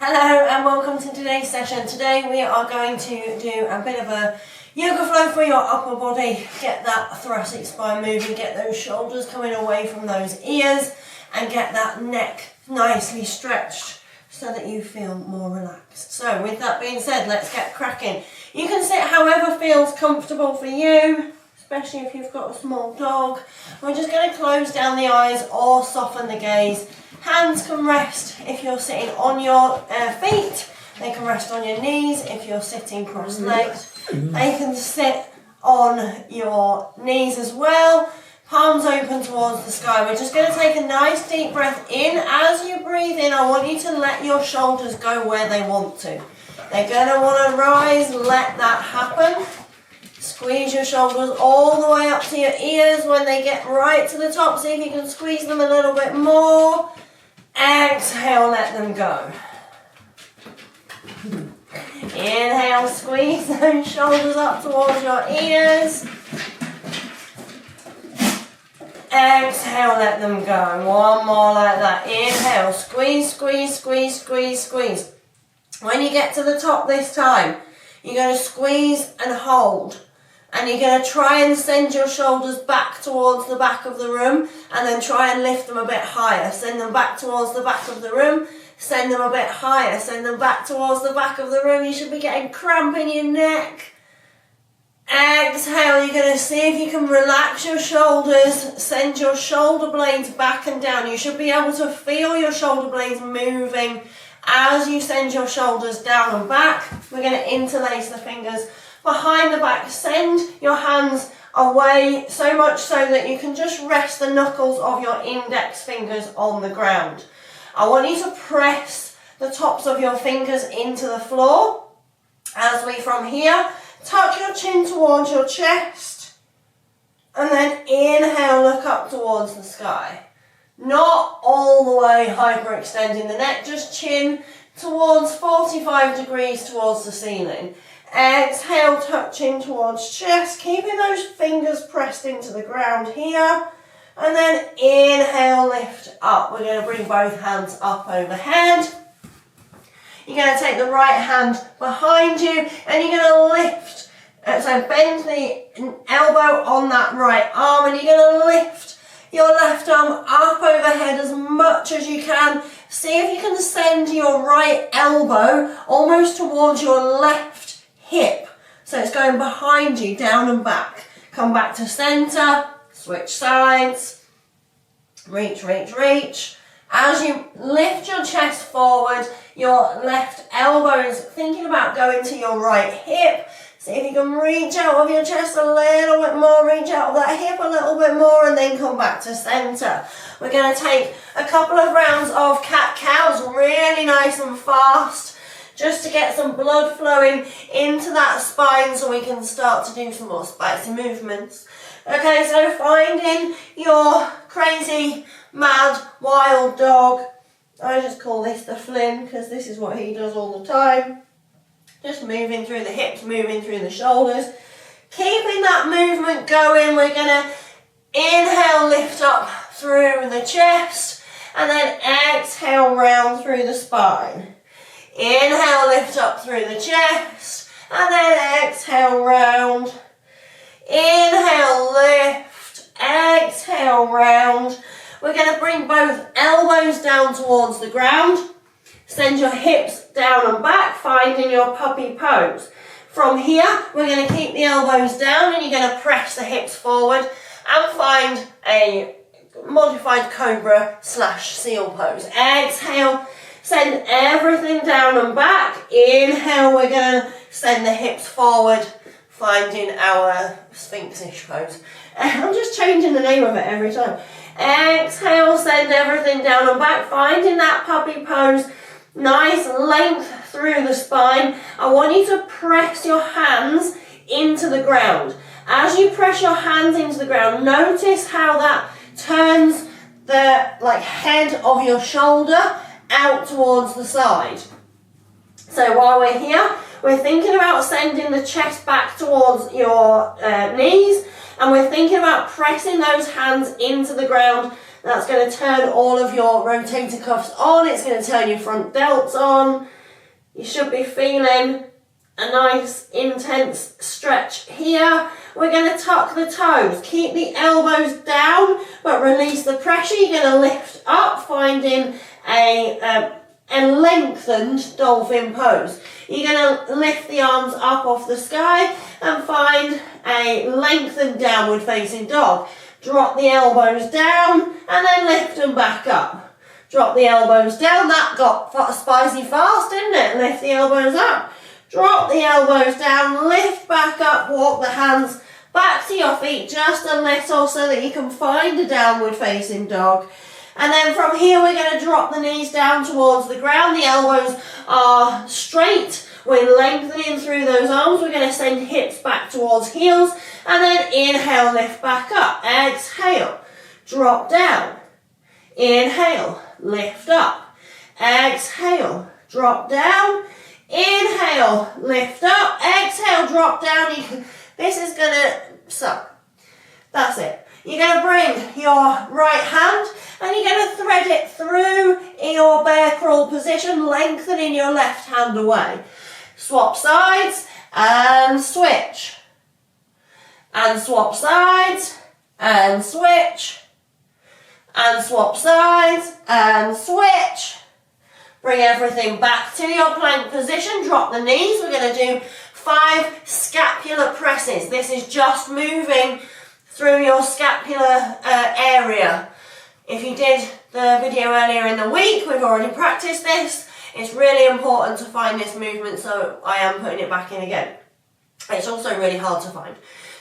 Hello and welcome to today's session. Today we are going to do a bit of a yoga flow for your upper body. Get that thoracic spine moving, get those shoulders coming away from those ears and get that neck nicely stretched so that you feel more relaxed. So with that being said, let's get cracking. You can sit however feels comfortable for you, especially if you've got a small dog. We're just going to close down the eyes or soften the gaze. Hands can rest if you're sitting on your feet. They can rest on your knees if you're sitting cross-legged. They can sit on your knees as well. Palms open towards the sky. We're just going to take a nice deep breath in. As you breathe in, I want you to let your shoulders go where they want to. They're going to want to rise. Let that happen. Squeeze your shoulders all the way up to your ears when they get right to the top. See if you can squeeze them a little bit more. Exhale, let them go. Inhale, squeeze those shoulders up towards your ears. Exhale, let them go. One more like that. Inhale, squeeze, squeeze, squeeze, squeeze, squeeze. When you get to the top this time, you're going to squeeze and hold. And you're going to try and send your shoulders back towards the back of the room and then try and lift them a bit higher. Send them back towards the back of the room. Send them a bit higher. Send them back towards the back of the room. You should be getting cramp in your neck. Exhale, you're going to see if you can relax your shoulders. Send your shoulder blades back and down. You should be able to feel your shoulder blades moving as you send your shoulders down and back. We're going to interlace the fingers behind the back. Send your hands away so much so that you can just rest the knuckles of your index fingers on the ground. I want you to press the tops of your fingers into the floor as we from here touch your chin towards your chest and then inhale, look up towards the sky. Not all the way hyperextending the neck, just chin towards 45 degrees towards the ceiling. Exhale, touching towards chest, keeping those fingers pressed into the ground here. And then inhale, lift up. We're going to bring both hands up overhead. You're going to take the right hand behind you and you're going to lift. So bend the elbow on that right arm and you're going to lift your left arm up overhead as much as you can. See if you can send your right elbow almost towards your left hip. So it's going behind you, down and back. Come back to center, switch sides. Reach, reach, reach. As you lift your chest forward, your left elbow is thinking about going to your right hip. See if you can reach out of your chest a little bit more, reach out of that hip a little bit more, and then come back to center. We're going to take a couple of rounds of cat-cows, really nice and fast, just to get some blood flowing into that spine so we can start to do some more spicy movements. Okay, so finding your crazy, mad, wild dog. I just call this the Flynn because this is what he does all the time. Just moving through the hips, moving through the shoulders. Keeping that movement going, we're going to inhale, lift up through the chest, and then exhale round through the spine. Inhale, lift up through the chest, and then exhale round. Inhale, lift, exhale round. We're going to bring both elbows down towards the ground. Send your hips down and back, finding your puppy pose. From here, we're going to keep the elbows down and you're going to press the hips forward and find a modified cobra / seal pose. Exhale, send everything down and back. Inhale, we're going to send the hips forward, finding our sphinx-ish pose. I'm just changing the name of it every time. Exhale, send everything down and back, finding that puppy pose. Nice length through the spine. I want you to press your hands into the ground. As you press your hands into the ground, notice how that turns the head of your shoulder out towards the side. So while we're here, we're thinking about sending the chest back towards your knees, and we're thinking about pressing those hands into the ground. That's going to turn all of your rotator cuffs on. It's going to turn your front delts on. You should be feeling a nice intense stretch here. We're going to tuck the toes. Keep the elbows down, but release the pressure. You're going to lift up, finding a lengthened dolphin pose. You're going to lift the arms up off the sky and find a lengthened downward facing dog. Drop the elbows down and then lift them back up. Drop the elbows down. That got spicy fast, didn't it? Lift the elbows up. Drop the elbows down, lift back up, walk the hands back to your feet just a little so that you can find a downward facing dog. And then from here we're going to drop the knees down towards the ground. The elbows are straight. We're lengthening through those arms. We're going to send hips back towards heels. And then inhale, lift back up. Exhale, drop down. Inhale, lift up. Exhale, drop down. Inhale, lift up. Exhale, drop down. This is going to suck. That's it. You're going to bring your right hand and you're going to thread it through your bear crawl position, lengthening your left hand away. Swap sides and switch. And swap sides and switch. And swap sides and switch. Bring everything back to your plank position. Drop the knees. We're going to do 5 scapular presses. This is just moving through your scapular area. If you did the video earlier in the week, we've already practiced this. It's really important to find this movement, so I am putting it back in again. It's also really hard to find.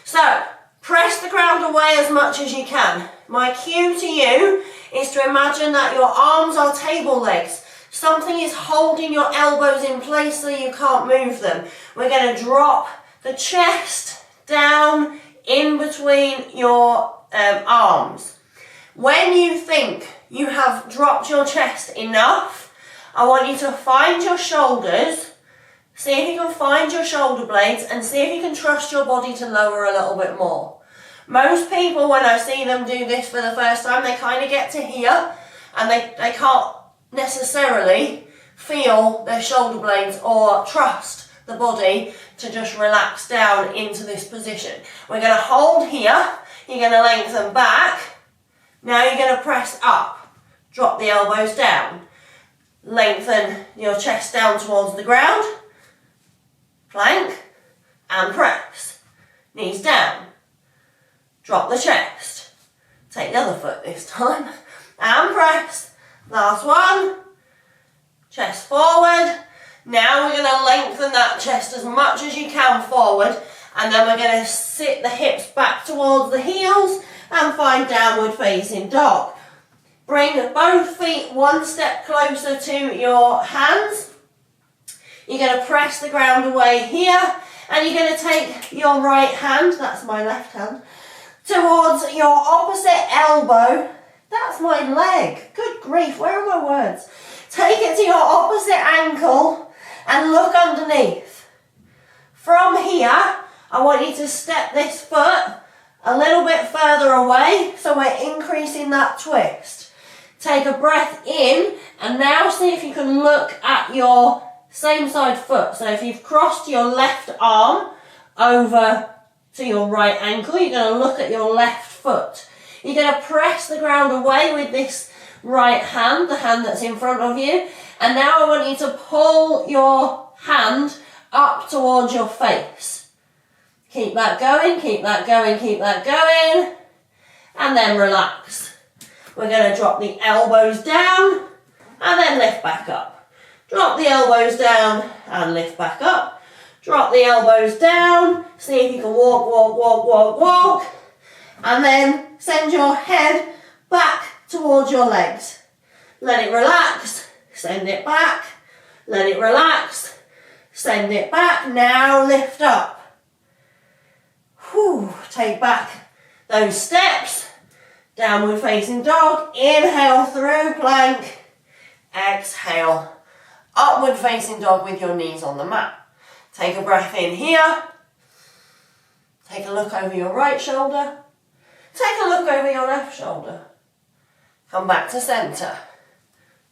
So, press the ground away as much as you can. My cue to you is to imagine that your arms are table legs. Something is holding your elbows in place so you can't move them. We're going to drop the chest down in between your arms. When you think you have dropped your chest enough, I want you to find your shoulders, see if you can find your shoulder blades and see if you can trust your body to lower a little bit more. Most people, when I see them do this for the first time, they kind of get to here and they can't necessarily feel their shoulder blades or trust the body to just relax down into this position. We're going to hold here, you're going to lengthen back, now you're going to press up, drop the elbows down, lengthen your chest down towards the ground, plank and press, knees down, drop the chest, take the other foot this time and press, last one, chest forward. Now we're going to lengthen that chest as much as you can forward and then we're going to sit the hips back towards the heels and find downward facing dog. Bring both feet one step closer to your hands. You're going to press the ground away here and you're going to take your right hand, that's my left hand, towards your opposite elbow. That's my leg. Good grief, where are my words? Take it to your opposite ankle and look underneath. From here, I want you to step this foot a little bit further away so we're increasing that twist. Take a breath in and now see if you can look at your same side foot. So if you've crossed your left arm over to your right ankle, you're going to look at your left foot. You're going to press the ground away with this right hand, the hand that's in front of you. And now I want you to pull your hand up towards your face. Keep that going, keep that going, keep that going. And then relax. We're going to drop the elbows down and then lift back up. Drop the elbows down and lift back up. Drop the elbows down. See if you can walk, walk, walk, walk, walk. And then send your head back towards your legs. Let it relax. Send it back. Let it relax. Send it back. Now lift up. Whew. Take back those steps. Downward facing dog. Inhale through plank. Exhale. Upward facing dog with your knees on the mat. Take a breath in here. Take a look over your right shoulder. Take a look over your left shoulder. Come back to centre.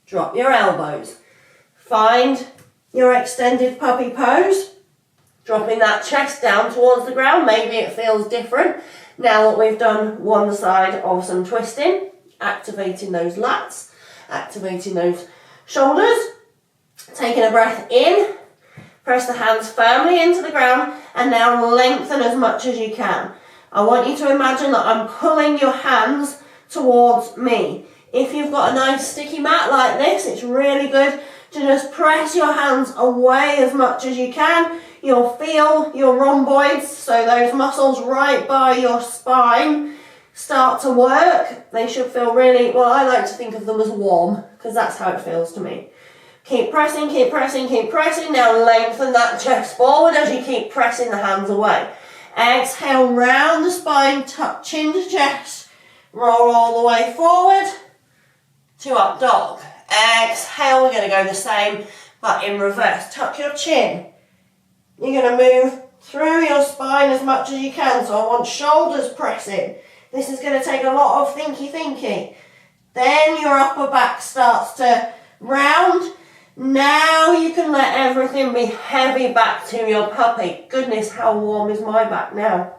Drop your elbows. Find your extended puppy pose. Dropping that chest down towards the ground. Maybe it feels different now that we've done one side of some twisting. Activating those lats, activating those shoulders. Taking a breath in. Press the hands firmly into the ground and now lengthen as much as you can. I want you to imagine that I'm pulling your hands towards me. If you've got a nice sticky mat like this, it's really good to just press your hands away as much as you can. You'll feel your rhomboids, so those muscles right by your spine, start to work. They should feel really, well, I like to think of them as warm because that's how it feels to me. Keep pressing, keep pressing, keep pressing. Now lengthen that chest forward as you keep pressing the hands away. Exhale, round the spine, tuck chin to chest. Roll all the way forward to up dog. Exhale, we're going to go the same, but in reverse. Tuck your chin. You're going to move through your spine as much as you can, so I want shoulders pressing. This is going to take a lot of thinky. Then your upper back starts to round. Now you can let everything be heavy back to your puppy. Goodness, how warm is my back now.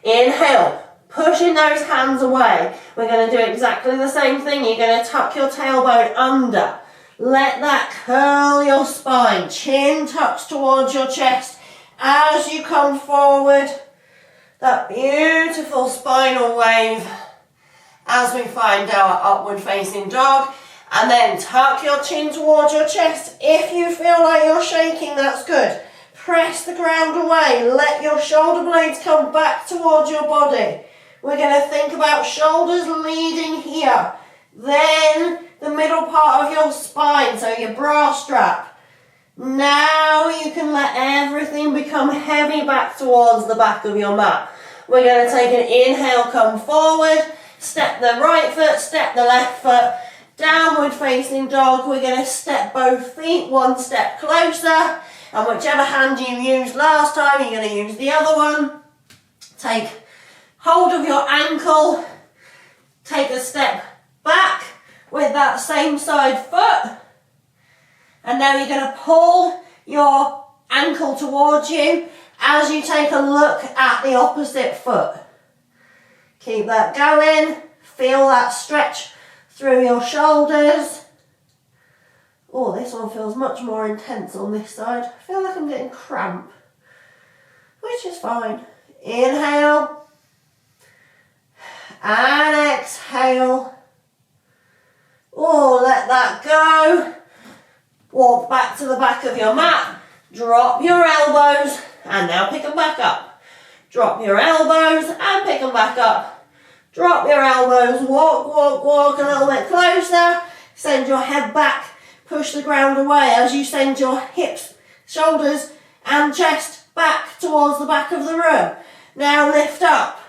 Inhale, pushing those hands away. We're going to do exactly the same thing. You're going to tuck your tailbone under. Let that curl your spine. Chin tucks towards your chest as you come forward. That beautiful spinal wave as we find our upward facing dog. And then tuck your chin towards your chest. If you feel like you're shaking, that's good. Press the ground away. Let your shoulder blades come back towards your body. We're going to think about shoulders leading here. Then the middle part of your spine, so your bra strap. Now you can let everything become heavy back towards the back of your mat. We're going to take an inhale, come forward. Step the right foot, step the left foot. Downward facing dog. We're going to step both feet one step closer, and whichever hand you used last time, you're going to use the other one. Take hold of your ankle, take a step back with that same side foot, and now you're going to pull your ankle towards you as you take a look at the opposite foot. Keep that going, feel that stretch through your shoulders. Oh, this one feels much more intense on this side. I feel like I'm getting cramp, which is fine. Inhale and exhale. Oh, let that go. Walk back to the back of your mat. Drop your elbows and now pick them back up. Drop your elbows and pick them back up. Drop your elbows, walk, walk, walk a little bit closer. Send your head back, push the ground away as you send your hips, shoulders and chest back towards the back of the room. Now lift up.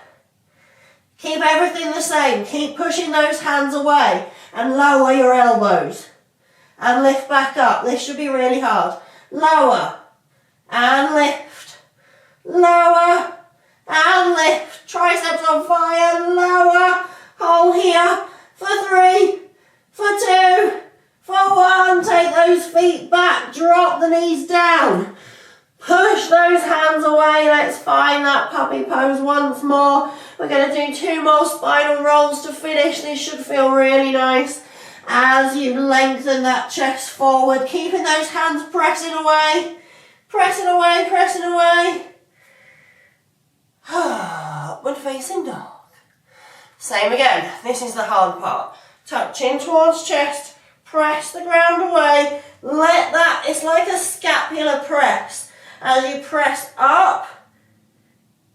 Keep everything the same. Keep pushing those hands away and lower your elbows. And lift back up. This should be really hard. Lower and lift. Lower and lift. Triceps on fire. Lower. Hold here for 3, for 2, for 1. Take those feet back. Drop the knees down. Push those hands away. Let's find that puppy pose once more. We're going to do 2 more spinal rolls to finish. This should feel really nice as you lengthen that chest forward, keeping those hands pressing away, pressing away, pressing away. Upward facing dog. Same again. This is the hard part. Tuck chin towards chest, press the ground away. Let that, it's like a scapular press. As you press up,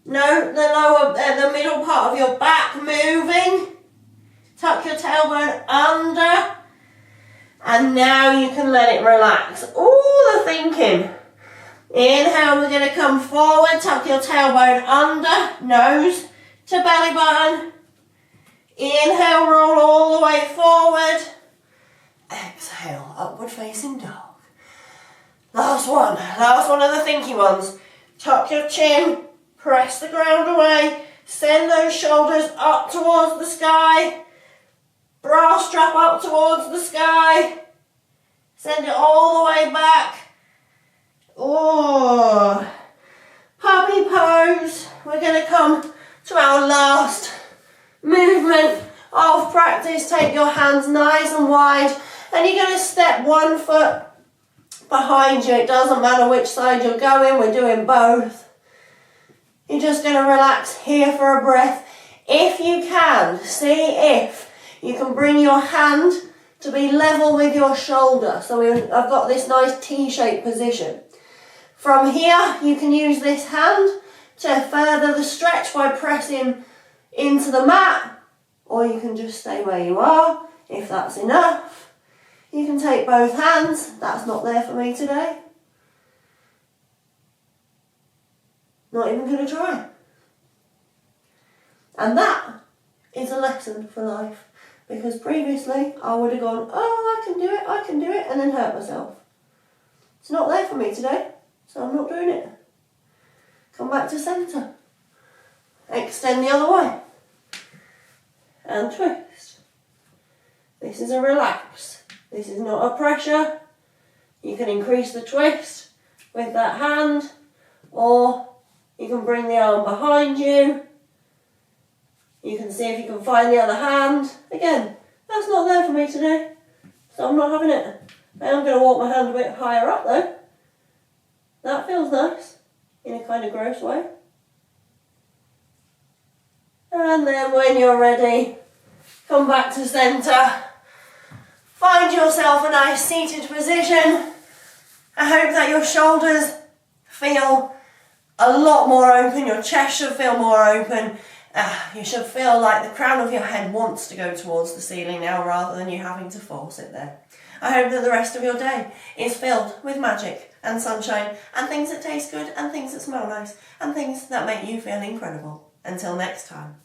note the middle part of your back moving. Tuck your tailbone under, and now you can let it relax. All the thinking. Inhale, we're going to come forward, tuck your tailbone under, nose to belly button. Inhale, roll all the way forward. Exhale, upward facing dog. Last one of the thinky ones. Tuck your chin, press the ground away, send those shoulders up towards the sky. Bra strap up towards the sky. Send it all the way back. Oh, puppy pose. We're going to come to our last movement of practice. Take your hands nice and wide and you're going to step one foot behind you. It doesn't matter which side you're going, we're doing both. You're just going to relax here for a breath. If you can, see if you can bring your hand to be level with your shoulder. So I've got this nice T-shaped position. From here, you can use this hand to further the stretch by pressing into the mat, or you can just stay where you are if that's enough. You can take both hands. That's not there for me today. Not even going to try. And that is a lesson for life. Because previously I would have gone, oh, I can do it, and then hurt myself. It's not there for me today, so I'm not doing it. Come back to centre. Extend the other way. And twist. This is a relax. This is not a pressure. You can increase the twist with that hand, or you can bring the arm behind you. You can see if you can find the other hand. Again, that's not there for me today, so I'm not having it. I am going to walk my hand a bit higher up though. That feels nice, in a kind of gross way. And then when you're ready, come back to centre. Find yourself a nice seated position. I hope that your shoulders feel a lot more open, your chest should feel more open. You should feel like the crown of your head wants to go towards the ceiling now rather than you having to force it there. I hope that the rest of your day is filled with magic and sunshine and things that taste good and things that smell nice and things that make you feel incredible. Until next time.